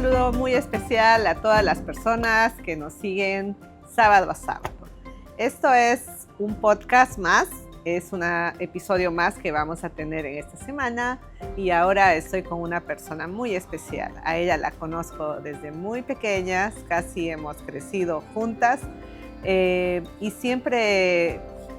saludo muy especial a todas las personas que nos siguen sábado a sábado. Esto es un podcast más, es un episodio más que vamos a tener en esta semana y ahora estoy con una persona muy especial. A ella la conozco desde muy pequeñas, casi hemos crecido juntas y siempre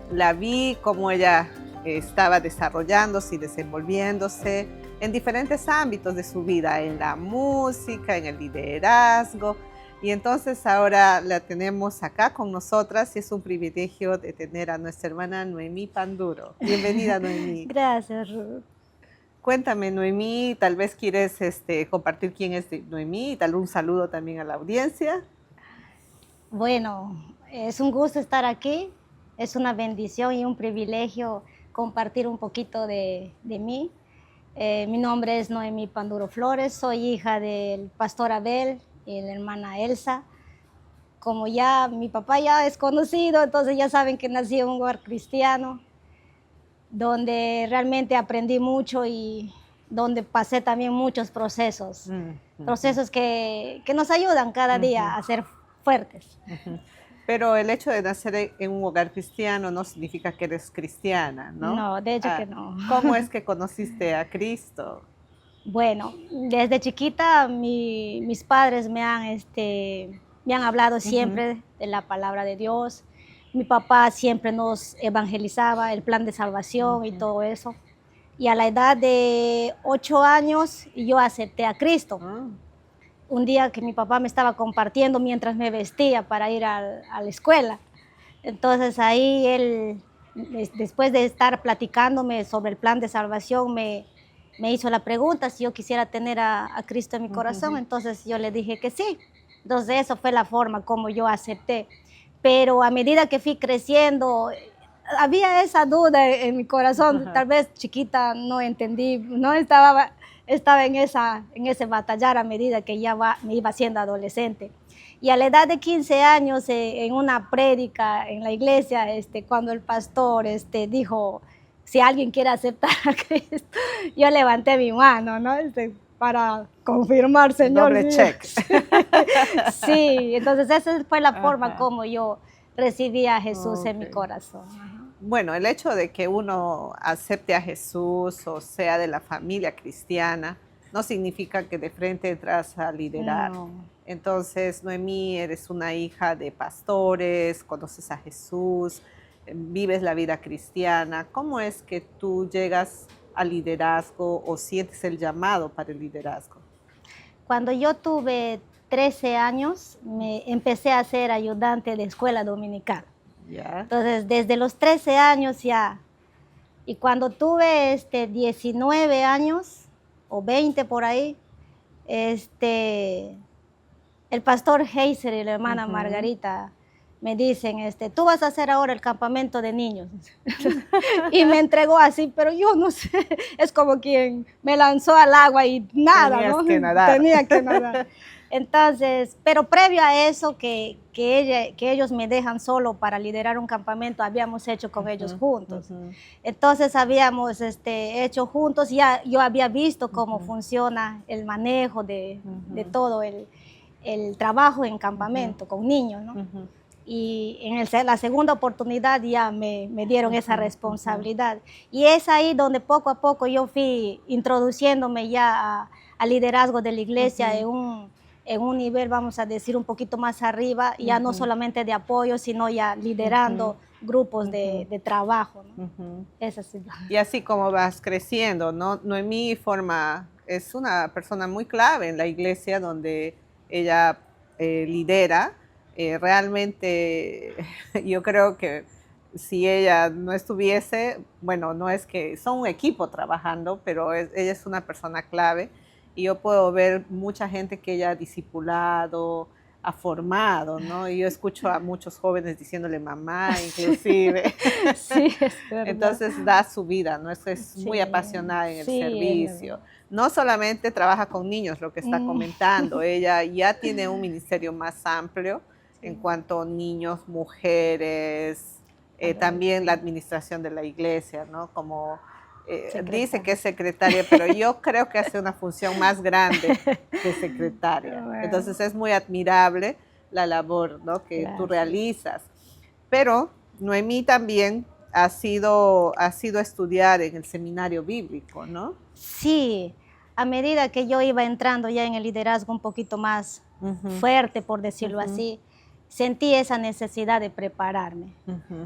la vi como ella estaba desarrollándose y desenvolviéndose en diferentes ámbitos de su vida, en la música, en el liderazgo. Y entonces ahora la tenemos acá con nosotras y es un privilegio de tener a nuestra hermana Noemí Panduro. Bienvenida, Noemí. Gracias, Ruth. Cuéntame, Noemí, tal vez quieres compartir quién es Noemí y tal vez un saludo también a la audiencia. Bueno, es un gusto estar aquí, es una bendición y un privilegio compartir un poquito de mí. Mi nombre es Noemí Panduro Flores, soy hija del pastor Abel y la hermana Elsa. Como ya mi papá ya es conocido, entonces ya saben que nací en un hogar cristiano, donde realmente aprendí mucho y donde pasé también muchos procesos, procesos que nos ayudan cada día a ser fuertes. Pero el hecho de nacer en un hogar cristiano no significa que eres cristiana, ¿no? No, de hecho que no. ¿Cómo es que conociste a Cristo? Bueno, desde chiquita mis padres me han hablado siempre de la palabra de Dios. Mi papá siempre nos evangelizaba, el plan de salvación y todo eso. Y a la edad de 8 años yo acepté a Cristo. Un día que mi papá me estaba compartiendo mientras me vestía para ir a la escuela. Entonces ahí él, después de estar platicándome sobre el plan de salvación, me hizo la pregunta si yo quisiera tener a Cristo en mi corazón. Entonces yo le dije que sí. Entonces eso fue la forma como yo acepté. Pero a medida que fui creciendo, había esa duda en mi corazón. Tal vez chiquita no entendí, no estaba en ese batallar a medida que ya me iba siendo adolescente. Y a la edad de 15 años, en una prédica en la iglesia, cuando el pastor dijo, si alguien quiere aceptar a Cristo, yo levanté mi mano, ¿no? Para confirmar, Señor. Doble check. Sí, entonces esa fue la forma como yo recibí a Jesús en mi corazón. Bueno, el hecho de que uno acepte a Jesús o sea de la familia cristiana no significa que de frente entras a liderar. No. Entonces, Noemí, eres una hija de pastores, conoces a Jesús, vives la vida cristiana. ¿Cómo es que tú llegas al liderazgo o sientes el llamado para el liderazgo? Cuando yo tuve 13 años, empecé a ser ayudante de escuela dominical. Yeah. Entonces, desde los 13 años ya, y cuando tuve 19 años o 20 por ahí, el pastor Heiser y la hermana Margarita me dicen, tú vas a hacer ahora el campamento de niños. Y me entregó así, pero yo no sé, es como quien me lanzó al agua y nada, Tenías ¿no? que nadar. Tenía que nadar. Entonces, pero previo a eso, que ellos me dejan solo para liderar un campamento, habíamos hecho con ellos juntos. Entonces, habíamos hecho juntos, ya yo había visto cómo funciona el manejo de todo el trabajo en campamento con niños, ¿no? Y en la segunda oportunidad ya me dieron esa responsabilidad. Y es ahí donde poco a poco yo fui introduciéndome ya al liderazgo de la iglesia en un nivel, vamos a decir, un poquito más arriba, ya no solamente de apoyo, sino ya liderando grupos de trabajo, ¿no? Es así. Y así como vas creciendo, ¿no? Noemí es una persona muy clave en la iglesia donde ella lidera. Realmente yo creo que si ella no estuviese, bueno, no es que son un equipo trabajando, pero ella es una persona clave y yo puedo ver mucha gente que ella ha discipulado, ha formado, ¿no? Y yo escucho a muchos jóvenes diciéndole mamá, inclusive. Sí, es verdad. Entonces da su vida, ¿no? Es muy apasionada en el servicio. No solamente trabaja con niños, lo que está comentando, ella ya tiene un ministerio más amplio en cuanto a niños, mujeres, también la administración de la iglesia, ¿no? Como dice que es secretaria, pero yo creo que hace una función más grande que secretaria. Bueno. Entonces es muy admirable la labor, ¿no?, que tú realizas. Pero Noemí también ha sido a estudiar en el seminario bíblico, ¿no? Sí, a medida que yo iba entrando ya en el liderazgo un poquito más fuerte, por decirlo así, sentí esa necesidad de prepararme.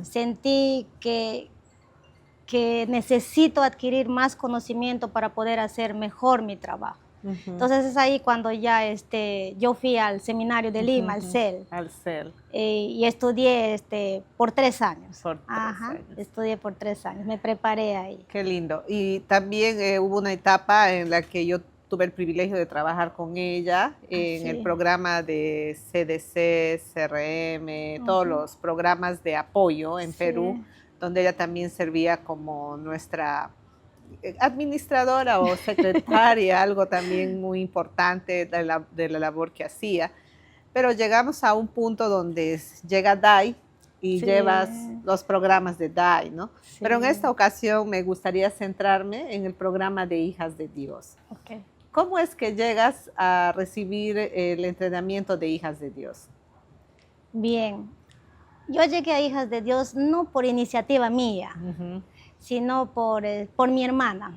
Sentí que necesito adquirir más conocimiento para poder hacer mejor mi trabajo. Entonces es ahí cuando ya yo fui al seminario de Lima, al CEL. Al CEL. Y estudié por 3 años. Por 3 años. Estudié por 3 años, me preparé ahí. Qué lindo. Y también hubo una etapa en la que yo tuve el privilegio de trabajar con ella en el programa de CDC, CRM, todos los programas de apoyo en Perú, donde ella también servía como nuestra administradora o secretaria, algo también muy importante de la labor que hacía. Pero llegamos a un punto donde llega DAI y llevas los programas de DAI, ¿no? Sí. Pero en esta ocasión me gustaría centrarme en el programa de Hijas de Dios. Okay. ¿Cómo es que llegas a recibir el entrenamiento de Hijas de Dios? Bien, yo llegué a Hijas de Dios no por iniciativa mía, sino por mi hermana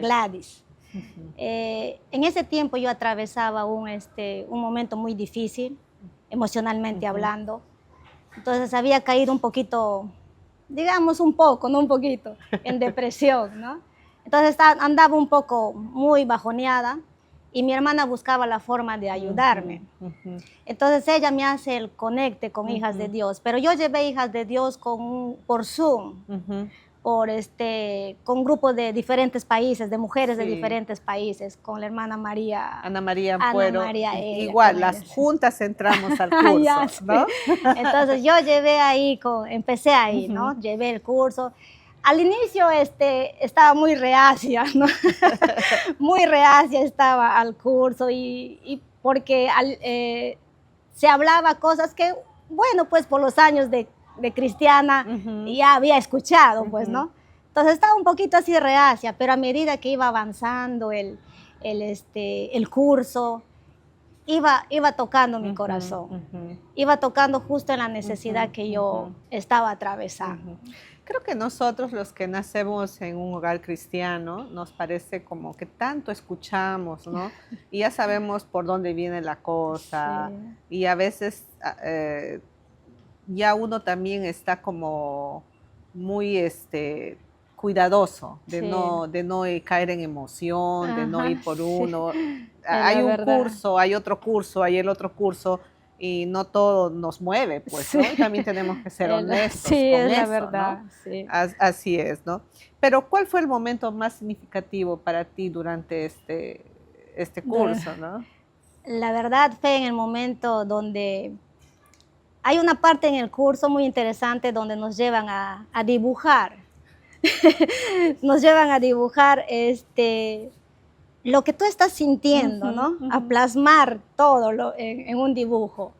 Gladys. En ese tiempo yo atravesaba un momento muy difícil, emocionalmente hablando. Entonces había caído un poquito, digamos un poco, no un poquito, en depresión, ¿no? Entonces andaba un poco muy bajoneada y mi hermana buscaba la forma de ayudarme. Entonces ella me hace el conecte con Hijas de Dios, pero yo llevé Hijas de Dios por Zoom, con grupos de diferentes países, de mujeres de diferentes países, con la hermana María. Ana María Ampuero. Igual, las juntas entramos al curso, ¿no? Entonces yo llevé ahí, empecé ahí, ¿no? Llevé el curso. Al inicio estaba muy reacia, ¿no? Muy reacia estaba al curso y porque se hablaba cosas que, bueno, pues por los años de cristiana ya había escuchado, pues, ¿no? Entonces estaba un poquito así reacia, pero a medida que iba avanzando el curso, iba tocando mi corazón, iba tocando justo en la necesidad que yo estaba atravesando. Creo que nosotros los que nacemos en un hogar cristiano nos parece como que tanto escuchamos, ¿no? Y ya sabemos por dónde viene la cosa y a veces ya uno también está como muy cuidadoso de no caer en emoción, de no ir por uno. Hay un curso, hay otro curso, hay el otro curso y no todo nos mueve, pues, ¿no? Y también tenemos que ser honestos con es eso, la verdad, ¿no? sí. Así es, ¿no? Pero ¿cuál fue el momento más significativo para ti durante este curso, ¿no? La verdad fue en el momento donde hay una parte en el curso muy interesante donde nos llevan a dibujar. Nos llevan a dibujar lo que tú estás sintiendo, ¿no? A plasmar todo en un dibujo.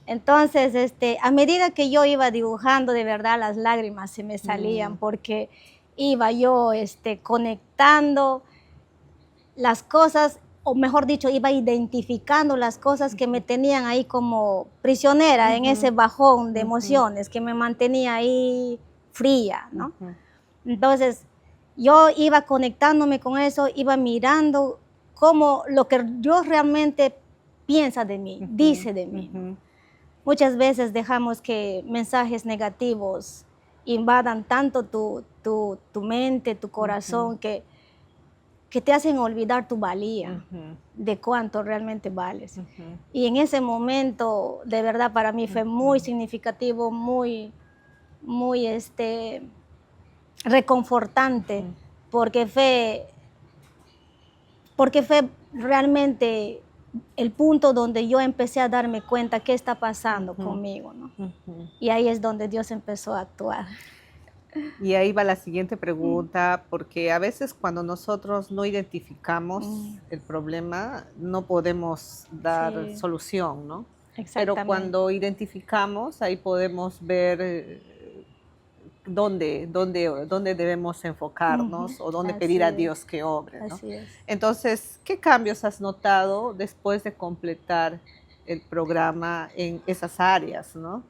Entonces, a medida que yo iba dibujando, de verdad las lágrimas se me salían porque iba yo conectando las cosas, o mejor dicho, iba identificando las cosas que me tenían ahí como prisionera en ese bajón de emociones que me mantenía ahí fría, ¿no? Entonces, yo iba conectándome con eso, iba mirando cómo lo que Dios realmente piensa de mí, dice de mí. Muchas veces dejamos que mensajes negativos invadan tanto tu mente, tu corazón, que te hacen olvidar tu valía, de cuánto realmente vales. Y en ese momento, de verdad, para mí fue muy significativo, muy reconfortante, porque fue realmente el punto donde yo empecé a darme cuenta qué está pasando conmigo, ¿no? Y ahí es donde Dios empezó a actuar. Y ahí va la siguiente pregunta, porque a veces cuando nosotros no identificamos el problema, no podemos dar solución, ¿no? Pero cuando identificamos, ahí podemos ver dónde debemos enfocarnos o dónde Así pedir a es. Dios que obre, ¿no? Así es. Entonces, ¿qué cambios has notado después de completar el programa en esas áreas, no?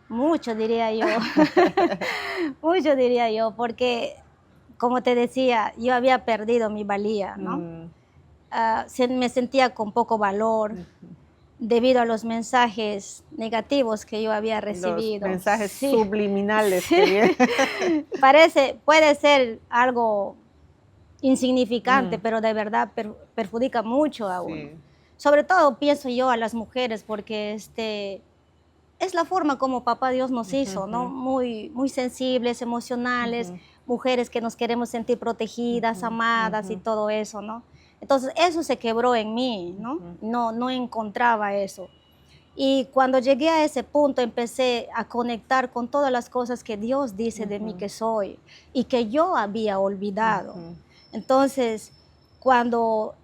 Mucho diría yo, mucho diría yo, porque como te decía, yo había perdido mi valía, ¿no? Mm, Me sentía con poco valor ujú. debido a los mensajes negativos que yo había Los recibido. mensajes Sí, subliminales sí, que vienen. puede ser algo insignificante, Mm, pero de verdad perjudica mucho a uno. sí. Sobre todo pienso yo a las mujeres, porque es la forma como Papá Dios nos Ujú, hizo, ujú, ¿no? Muy, muy sensibles, emocionales, ujú, mujeres que nos queremos sentir protegidas, ujú, amadas ujú, y todo eso, ¿no? Entonces eso se quebró en mí, ¿no? ujú, No encontraba eso. Y cuando llegué a ese punto empecé a conectar con todas las cosas que Dios dice de mí ujú, que soy y que yo había olvidado. ujú. Entonces, cuando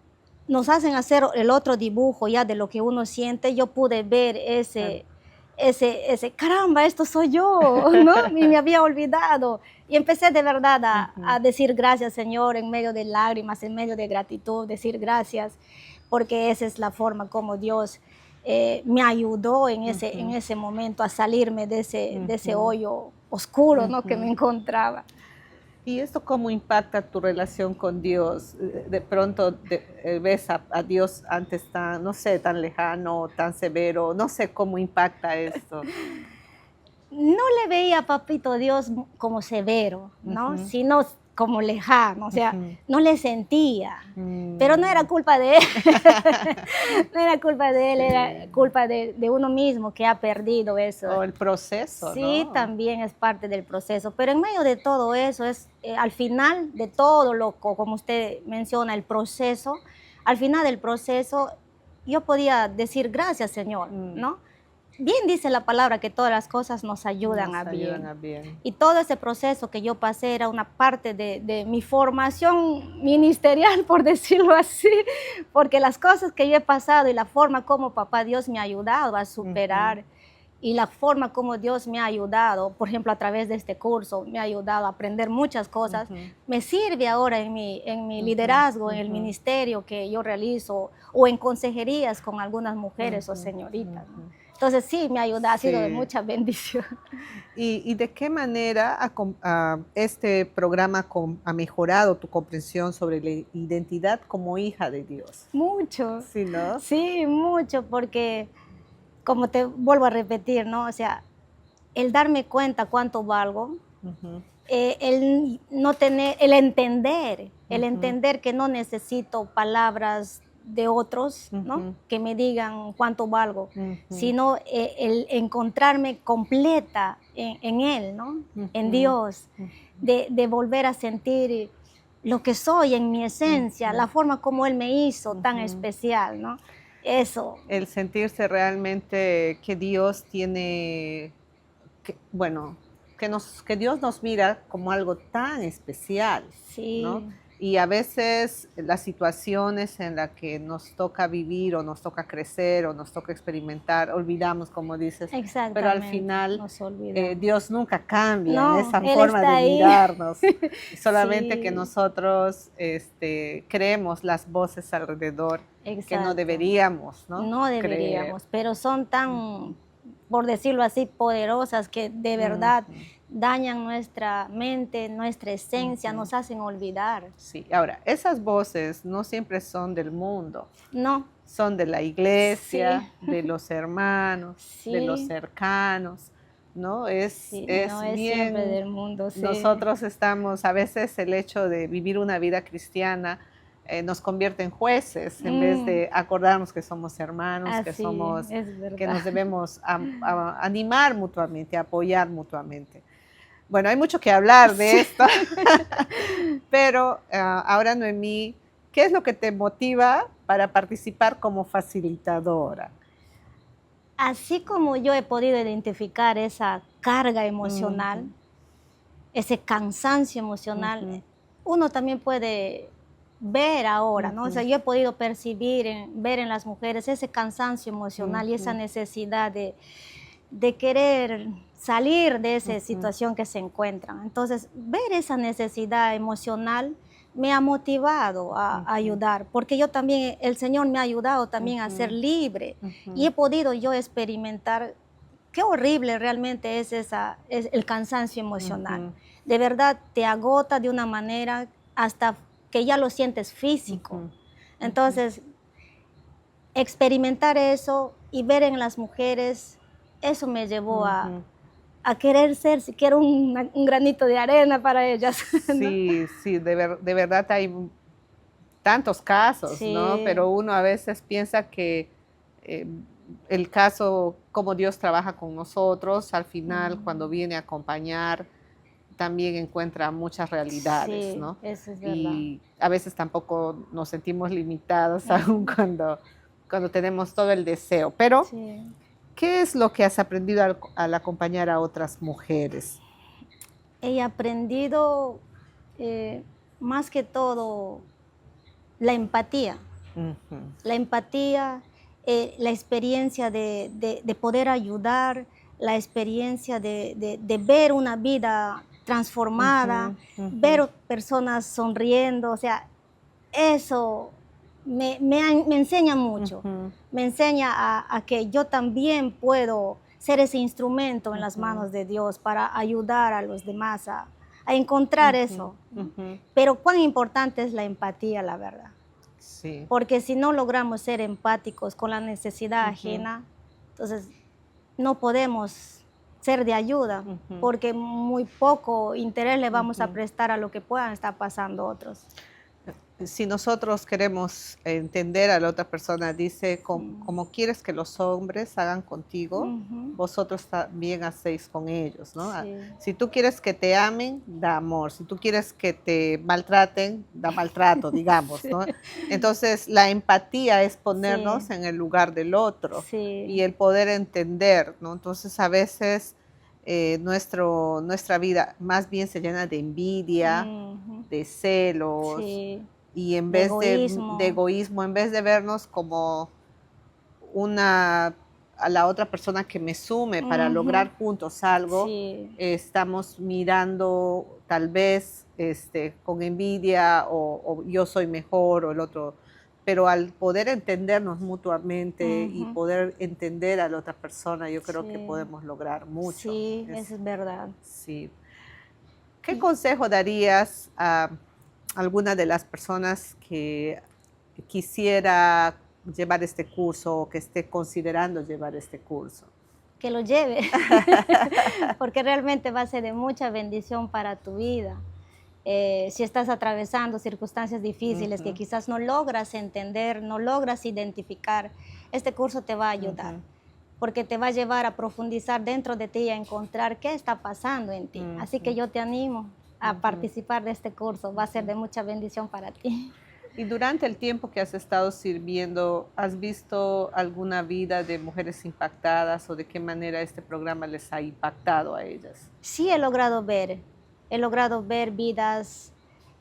nos hacen hacer el otro dibujo ya de lo que uno siente, yo pude ver Claro. caramba, esto soy yo, ¿no? Y me había olvidado. Y empecé de verdad Ujú, a decir gracias, Señor, en medio de lágrimas, en medio de gratitud, decir gracias, porque esa es la forma como Dios me ayudó en ujú, ese momento a salirme de ese ujú, hoyo oscuro, ¿no? Que me ujú. encontraba. ¿Y esto cómo impacta tu relación con Dios? De pronto ves a Dios antes tan, no sé, tan lejano, tan severo, no sé cómo impacta esto. No le veía a Papito Dios como severo, ¿no? Ujú, Sino como lejano, o sea, ujú, no le sentía. Pero no era mm. culpa de él, no era culpa de él, era Sí. culpa de uno mismo que ha perdido eso. O el proceso, Sí, ¿no? también es parte del proceso, pero en medio de todo eso, al final de todo como usted menciona, el proceso, al final del proceso, yo podía decir gracias, Señor, Mm, ¿no? Bien dice la palabra que todas las cosas nos ayudan a nos ayudan bien. a bien. Y todo ese proceso que yo pasé era una parte de mi formación ministerial, por decirlo así, porque las cosas que yo he pasado y la forma como Papá Dios me ha ayudado a Ujú, superar y la forma como Dios me ha ayudado, por ejemplo, a través de este curso, me ha ayudado a aprender muchas cosas, ujú, me sirve ahora en mi ujú, liderazgo, en el ujú, ministerio que yo realizo o en consejerías con algunas mujeres o ujú, señoritas, ¿no? ujú. Entonces sí, me ayuda, ha sido de Sí. mucha bendición. ¿Y de qué manera este programa ha mejorado tu comprensión sobre la identidad como hija de Dios? Mucho, Sí, ¿no? sí, mucho, porque como te vuelvo a repetir, ¿no? O sea, el darme cuenta cuánto valgo, Ujú, el ujú, entender que no necesito palabras de otros, ¿no? ujú, Que me digan cuánto valgo, ujú, sino el encontrarme completa en Él, ¿no? En ujú, Dios, ujú, de volver a sentir lo que soy en mi esencia, ujú, la forma como Él me hizo tan ujú. especial, ¿no? Eso, El sentirse realmente que Dios tiene, bueno, que Dios nos mira como algo tan especial, ¿no? sí, Y a veces las situaciones en las que nos toca vivir o nos toca crecer o nos toca experimentar, olvidamos, como dices, pero al exactamente, final nos olvidamos. Dios nunca cambia en No, esa Él forma está de ahí. mirarnos, solamente que Sí, nosotros creemos las voces alrededor que no exacto. deberíamos, ¿no? No Creer. deberíamos, pero son tan, Ujú, por decirlo así, poderosas que de verdad ujú, dañan nuestra mente, nuestra esencia, ujú. nos hacen olvidar. Sí, ahora, esas voces no siempre son del mundo, No, son de la sí, iglesia, de los hermanos, de los sí, cercanos, ¿no? sí, no Es es siempre bien, del mundo, sí. nosotros estamos, a veces el hecho de vivir una vida cristiana nos convierte en jueces en vez Mm, de acordarnos que somos hermanos, así es que verdad. nos debemos animar mutuamente, apoyar mutuamente. Bueno, hay mucho que hablar de Sí. esto, pero ahora, Noemí, ¿qué es lo que te motiva para participar como facilitadora? Así como yo he podido identificar esa carga Ujú, emocional, ese cansancio emocional, ujú, uno también puede ver ahora, ¿no? O sea, ujú, yo he podido percibir, ver en las mujeres ese cansancio emocional y esa ujú, necesidad de querer salir de esa situación que se encuentran. Entonces, ver esa necesidad emocional me ha motivado a ayudar, porque yo también, el Señor me ha ayudado también a ser libre y he podido yo experimentar qué horrible realmente es el cansancio emocional. De verdad te agota de una manera hasta que ya lo sientes físico. Entonces, experimentar eso y ver en las mujeres, eso me llevó a querer ser siquiera un granito de arena para ellas, ¿no? Sí, sí, de verdad hay tantos casos, Sí. ¿no? Pero uno a veces piensa que el caso, como Dios trabaja con nosotros, al final cuando viene a acompañar, también encuentra muchas realidades, Sí, ¿no? eso es verdad. Y a veces tampoco nos sentimos limitados aún cuando tenemos todo el deseo. Pero, Sí. ¿qué es lo que has aprendido al acompañar a otras mujeres? He aprendido más que todo la empatía. La empatía, la experiencia de poder ayudar, la experiencia de ver una vida transformada, ver personas sonriendo, o sea, eso me enseña mucho, me enseña a que yo también puedo ser ese instrumento en las manos de Dios para ayudar a los demás a encontrar eso. Pero cuán importante es la empatía, la verdad. Sí. Porque si no logramos ser empáticos con la necesidad ajena, entonces no podemos ser de ayuda, porque muy poco interés le vamos a prestar a lo que puedan estar pasando otros. Si nosotros queremos entender a la otra persona, dice, como quieres que los hombres hagan contigo, vosotros también hacéis con ellos, ¿no? Sí. Si tú quieres que te amen, da amor. Si tú quieres que te maltraten, da maltrato, digamos, Sí. ¿no? Entonces, la empatía es ponernos Sí. en el lugar del otro Sí. y el poder entender, ¿no? Entonces, a veces nuestra vida más bien se llena de envidia, de celos. Sí. Y en De vez egoísmo. de egoísmo, en vez de vernos como a la otra persona que me sume para lograr juntos algo, Sí. estamos mirando tal vez con envidia o yo soy mejor o el otro. Pero al poder entendernos mutuamente y poder entender a la otra persona, yo creo que podemos lograr mucho. Sí, eso es verdad. Sí. ¿Qué consejo darías a alguna de las personas que quisiera llevar este curso o que esté considerando llevar este curso? Que lo lleve, porque realmente va a ser de mucha bendición para tu vida. Si estás atravesando circunstancias difíciles que quizás no logras entender, no logras identificar, este curso te va a ayudar, porque te va a llevar a profundizar dentro de ti y a encontrar qué está pasando en ti. Así que yo te animo a participar de este curso, va a ser de mucha bendición para ti. Y durante el tiempo que has estado sirviendo, ¿has visto alguna vida de mujeres impactadas o de qué manera este programa les ha impactado a ellas? Sí, he logrado ver vidas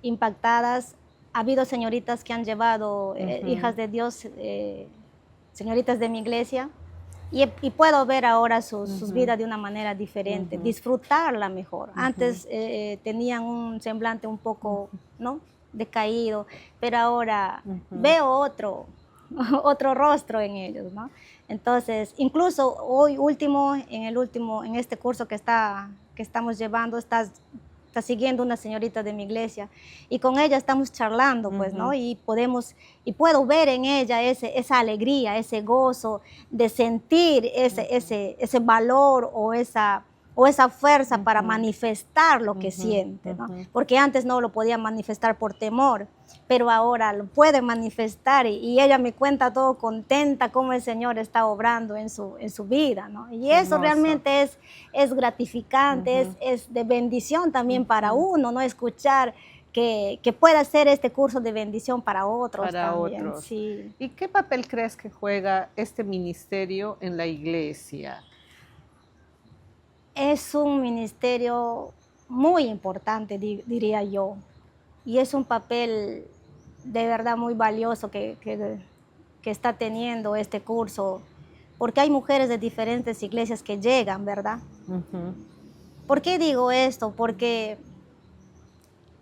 impactadas. Ha habido señoritas que han llevado hijas de Dios, señoritas de mi iglesia, y puedo ver ahora sus vidas de una manera diferente, disfrutarla mejor. Antes tenían un semblante un poco, ¿no?, decaído, pero ahora veo otro rostro en ellos, ¿no? Entonces, incluso hoy en este curso que estamos llevando, está siguiendo una señorita de mi iglesia y con ella estamos charlando, pues, ¿no? Y puedo ver en ella esa alegría, ese gozo de sentir ese valor o esa fuerza para manifestar lo que siente, ¿no? Porque antes no lo podía manifestar por temor, pero ahora lo puede manifestar y ella me cuenta todo contenta cómo el Señor está obrando en su vida, ¿no? Y eso realmente es gratificante, es de bendición también para uno, ¿no? Escuchar que pueda ser este curso de bendición para otros también. Otros. Sí. ¿Y qué papel crees que juega este ministerio en la iglesia? Es un ministerio muy importante, diría yo, y es un papel de verdad muy valioso que está teniendo este curso, porque hay mujeres de diferentes iglesias que llegan, ¿verdad? Ujú, ¿Por qué digo esto? Porque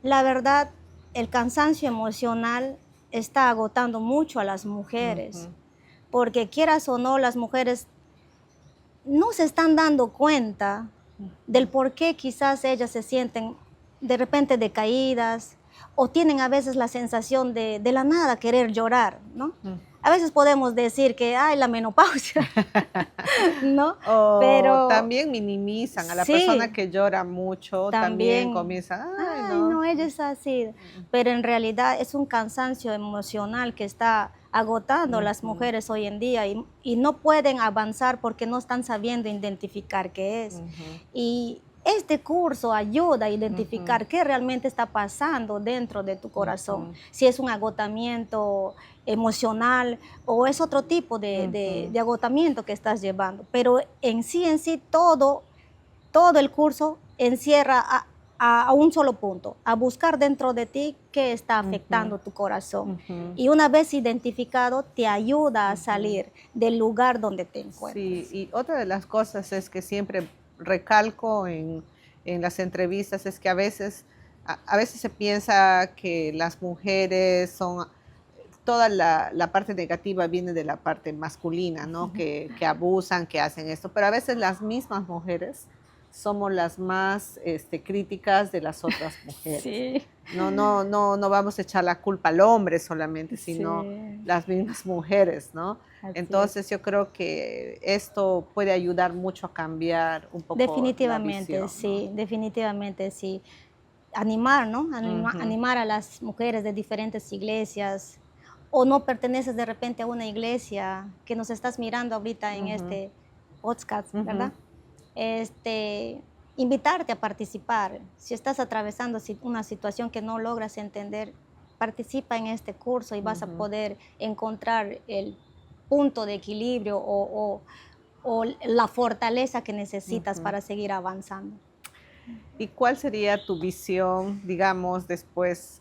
la verdad, el cansancio emocional está agotando mucho a las mujeres, ujú, porque quieras o no, las mujeres no se están dando cuenta del por qué quizás ellas se sienten de repente decaídas o tienen a veces la sensación de la nada querer llorar, ¿no? ujú. A veces podemos decir que, ay, la menopausia, ¿no? O Pero también minimizan a la persona sí, que llora mucho, también también, comienzan, ay, ay, no. no, ella es así, pero en realidad es un cansancio emocional que está agotando a las Ujú, mujeres hoy en día y no pueden avanzar porque no están sabiendo identificar qué es. ujú, Y este curso ayuda a ujú, identificar qué realmente está pasando dentro de tu corazón, ujú, si es un agotamiento emocional o es otro tipo ujú. de agotamiento que estás llevando. Pero en sí, todo el curso encierra a un solo punto, a buscar dentro de ti qué está Ujú, afectando tu corazón. ujú, Y una vez identificado, te ayuda a ujú. salir del lugar donde te Sí, encuentras. y otra de las cosas es que siempre recalco en las entrevistas es que a veces se piensa que las mujeres son, toda la parte negativa viene de la parte masculina, ¿no? Que abusan, que hacen esto, pero a veces las mismas mujeres somos las más críticas de las otras mujeres. Sí, No vamos a echar la culpa al hombre solamente, sino sí, las mismas mujeres, ¿no? así es. Entonces yo creo que esto puede ayudar mucho a cambiar un poco la visión, ¿no? Definitivamente sí. Animar, ¿no? Ujú, Animar a las mujeres de diferentes iglesias o no perteneces de repente a una iglesia que nos estás mirando ahorita en ujú, este podcast, ujú, ¿verdad? Este, invitarte a participar. Si estás atravesando una situación que no logras entender, participa en este curso y vas a ujú, poder encontrar el punto de equilibrio o la fortaleza que necesitas ujú. para seguir avanzando. ¿Y cuál sería tu visión, digamos, después,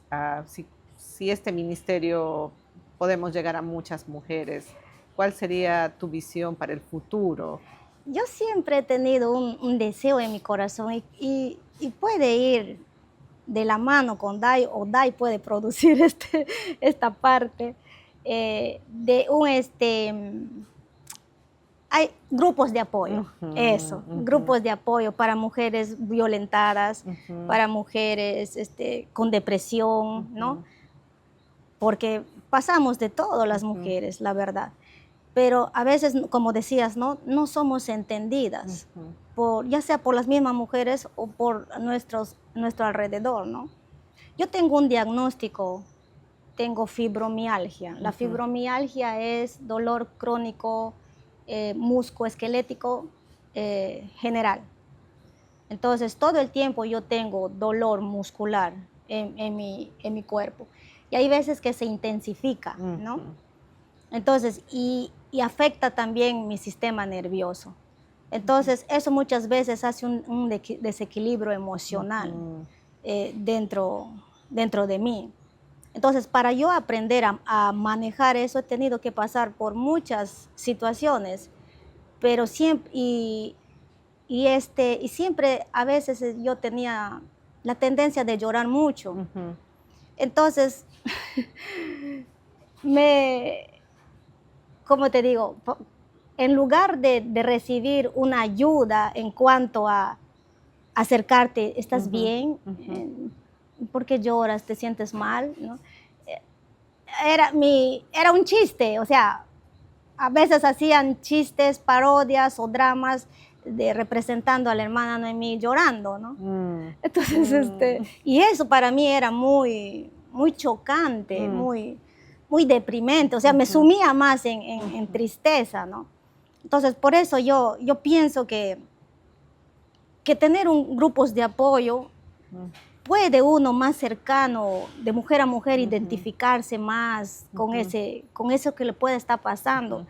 si este ministerio podemos llegar a muchas mujeres? ¿Cuál sería tu visión para el futuro? Yo siempre he tenido un deseo en mi corazón y puede ir de la mano con Dai o Dai puede producir esta parte de hay grupos de apoyo, Ujú, eso, ujú, grupos de apoyo para mujeres violentadas, ujú, para mujeres con depresión, ¿no? ujú, Porque pasamos de todo las ujú, mujeres, la verdad. Pero a veces, como decías, no somos entendidas, ujú, ya sea por las mismas mujeres o por nuestro alrededor, ¿no? Yo tengo un diagnóstico, tengo fibromialgia. La ujú, fibromialgia es dolor crónico musculoesquelético general. Entonces, todo el tiempo yo tengo dolor muscular en mi cuerpo. Y hay veces que se intensifica, ¿no? ujú, Entonces, y afecta también mi sistema nervioso. ujú, Entonces, eso muchas veces hace un desequilibrio emocional ujú, dentro de mí. Entonces, para yo aprender a manejar eso, he tenido que pasar por muchas situaciones, pero siempre, y siempre a veces yo tenía la tendencia de llorar mucho. ujú, Entonces, me, como te digo, en lugar de recibir una ayuda en cuanto a acercarte, ¿estás ujú, bien? ujú, ¿Por qué lloras? ¿Te sientes mal? ¿No? Eh, era un chiste, o sea, a veces hacían chistes, parodias o dramas representando a la hermana Noemí llorando, ¿no? mm, Entonces, mm, y eso para mí era muy chocante, mm, muy deprimente, o sea, me ujú, sumía más en ujú, tristeza, ¿no? Entonces, por eso yo pienso que tener grupos de apoyo puede uno más cercano, de mujer a mujer, ujú, identificarse más ujú, con eso que le puede estar pasando, ujú,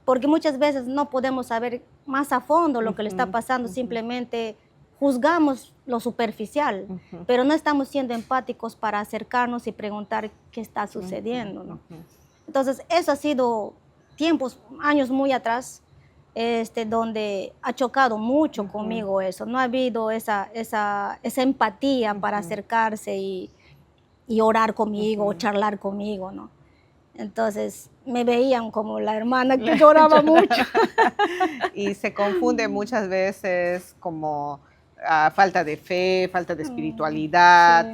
porque muchas veces no podemos saber más a fondo lo que le está ujú, pasando, ujú, simplemente juzgamos lo superficial, ujú, pero no estamos siendo empáticos para acercarnos y preguntar qué está ujú, sucediendo, ¿no? ujú, Entonces, eso ha sido años muy atrás, donde ha chocado mucho conmigo eso. No ha habido esa empatía para acercarse y orar conmigo o charlar conmigo, ¿no? Entonces me veían como la hermana que lloraba mucho. Y se confunde muchas veces como falta de fe, falta de espiritualidad,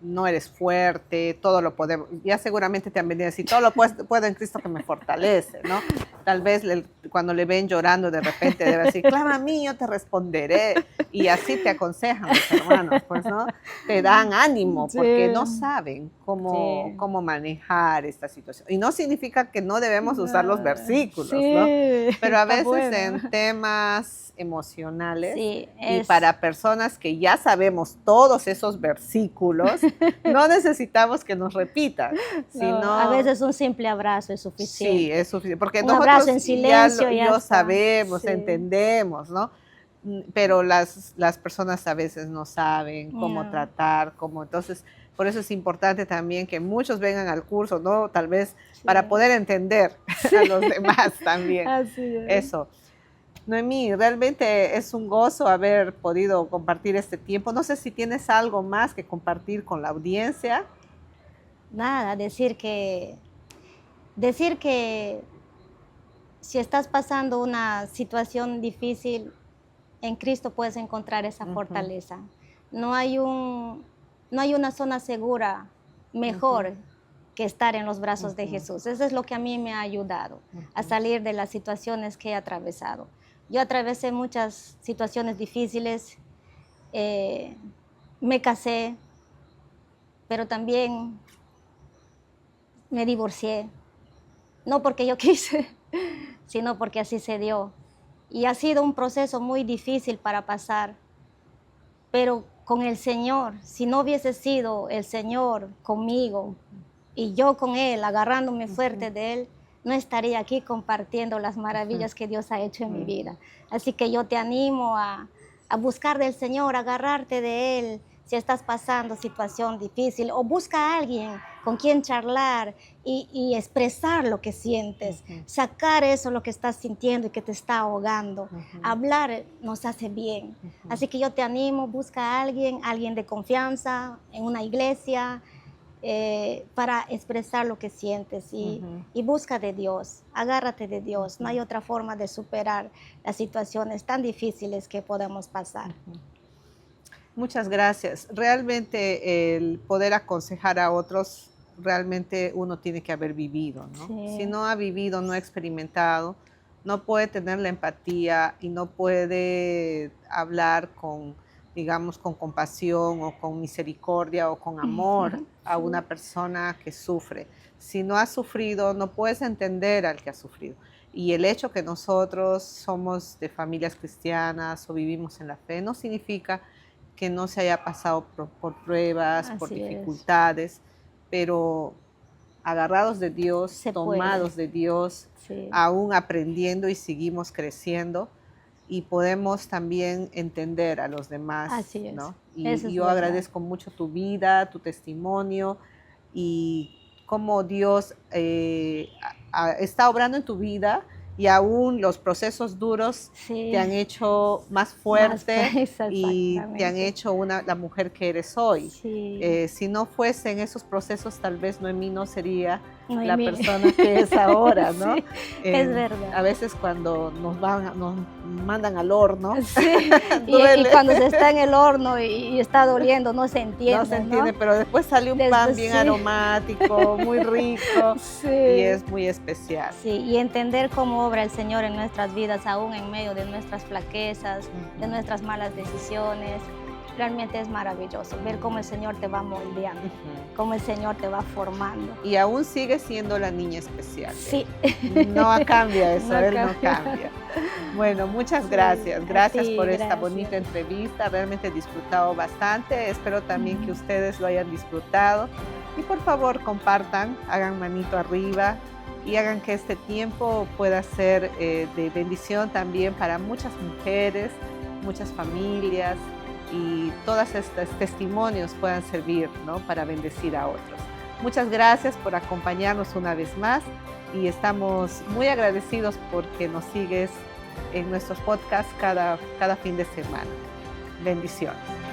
no eres fuerte, todo lo podemos. Ya seguramente te han venido a decir, todo lo puedo en Cristo que me fortalece, ¿no? Tal vez cuando le ven llorando de repente debe decir, clama a mí, yo te responderé. Y así te aconsejan los hermanos, pues, ¿no? Te dan ánimo porque no saben cómo manejar esta situación. Y no significa que no debemos usar los versículos, ¿no? Pero a veces en temas emocionales y para personas que ya sabemos todos esos versículos, no necesitamos que nos repitan, sino a veces un simple abrazo es suficiente. Sí, es suficiente, porque un nosotros abrazo en silencio ya sabemos, entendemos, ¿no? Pero las personas a veces no saben cómo tratar, entonces por eso es importante también que muchos vengan al curso, ¿no? Tal vez para poder entender a los demás también. Así es. Eso. Noemí, realmente es un gozo haber podido compartir este tiempo. No sé si tienes algo más que compartir con la audiencia. Nada, decir que si estás pasando una situación difícil, en Cristo puedes encontrar esa fortaleza. No hay una zona segura mejor que estar en los brazos de Jesús. Eso es lo que a mí me ha ayudado a salir de las situaciones que he atravesado. Yo atravesé muchas situaciones difíciles, me casé, pero también me divorcié. No porque yo quise, sino porque así se dio. Y ha sido un proceso muy difícil para pasar, pero con el Señor, si no hubiese sido el Señor conmigo y yo con Él, agarrándome fuerte de Él, no estaría aquí compartiendo las maravillas que Dios ha hecho en mi vida. Así que yo te animo a buscar del Señor, a agarrarte de Él, si estás pasando situación difícil, o busca a alguien con quien charlar y expresar lo que sientes, sacar eso, lo que estás sintiendo y que te está ahogando. Hablar nos hace bien. Así que yo te animo, busca a alguien de confianza, en una iglesia, para expresar lo que sientes y busca de Dios, agárrate de Dios. No hay otra forma de superar las situaciones tan difíciles que podemos pasar. Muchas gracias. Realmente el poder aconsejar a otros, realmente uno tiene que haber vivido, ¿no? Sí. Si no ha vivido, no ha experimentado, no puede tener la empatía y no puede hablar digamos, con compasión o con misericordia o con amor a una persona que sufre. Si no ha sufrido, no puedes entender al que ha sufrido. Y el hecho que nosotros somos de familias cristianas o vivimos en la fe no significa que no se haya pasado por pruebas, por dificultades, pero agarrados de Dios, tomados de Dios, aún aprendiendo y seguimos creciendo. Y podemos también entender a los demás. Así es. ¿No? Y yo agradezco mucho tu vida, tu testimonio y cómo Dios está obrando en tu vida y aún los procesos duros te han hecho más fuerte y te han hecho la mujer que eres hoy. Si no fuesen esos procesos, tal vez Noemí no sería la persona que es ahora, ¿no? Es verdad. A veces cuando nos mandan al horno, y cuando se está en el horno y está doliendo, no se entiende. No se entiende, pero después sale un pan bien aromático, muy rico y es muy especial. Sí, y entender cómo obra el Señor en nuestras vidas, aún en medio de nuestras flaquezas, de nuestras malas decisiones. Realmente es maravilloso ver cómo el Señor te va moldeando, cómo el Señor te va formando. Y aún sigue siendo la niña especial. Sí. No cambia eso, Él no cambia. Bueno, muchas gracias. Gracias por esta bonita entrevista. Realmente he disfrutado bastante. Espero también que ustedes lo hayan disfrutado. Y por favor, compartan, hagan manito arriba y hagan que este tiempo pueda ser de bendición también para muchas mujeres, muchas familias, y todos estos testimonios puedan servir, ¿no?, para bendecir a otros. Muchas gracias por acompañarnos una vez más y estamos muy agradecidos porque nos sigues en nuestros podcasts cada fin de semana. Bendiciones.